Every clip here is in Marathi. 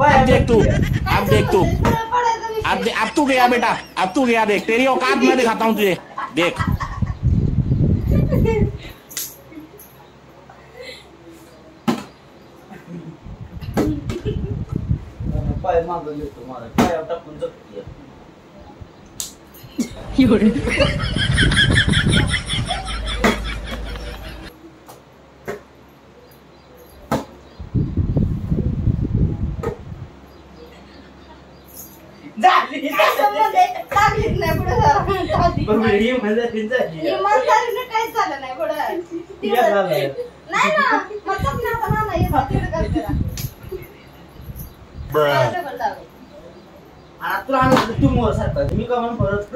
अब देख तू, अब देख तू, अब तू गया बेटा, अब तू गया। देख तेरी औकात मैं दिखाता हूँ तुझे, देख। पाय मागं घेतो मला, पायावर टाकून जगते. तू मोर सारखा मी का म्हणून परत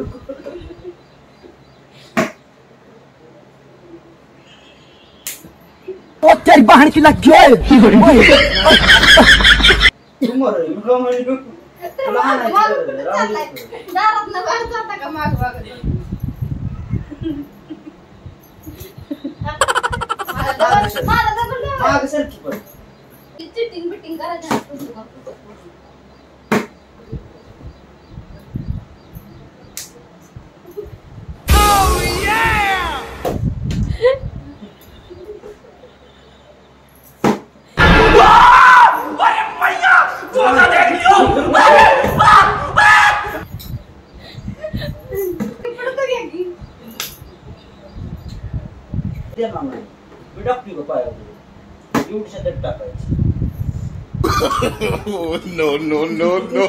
तेरी बहन की लग गया तू मोर मी का म्हणून चिटिंग बिटिंग करायचं No, no, no, no.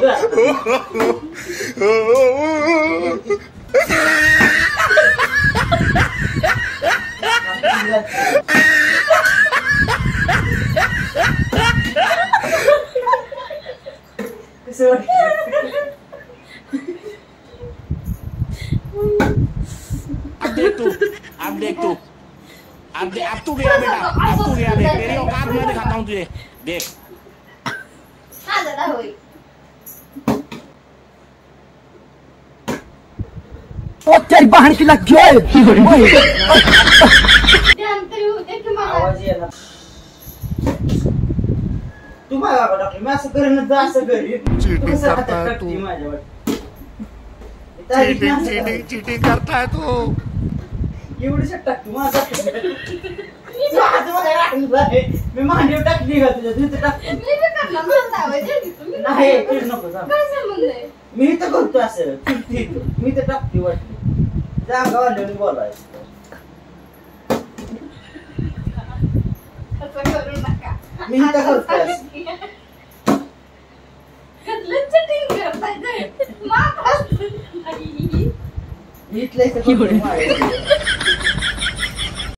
अब देख तू, अब तू गया बेटा, अब तू गया। देख तेरी औकात मैं दिखाता हूँ तुझे, देख। तेरी बहन की लग गया तू माझ्या टाकली मी असं करेन जा असं करी चीटिंग करता है तू। एवढी टाकतो माझा मी मांडीवर टाकली का तुझ्या तिथे टाकतो नाही नको मी तर करतो असं मी तर टाकते वाटली जागा वाढल्याने बोलायचं मी तर करतो मी इथलं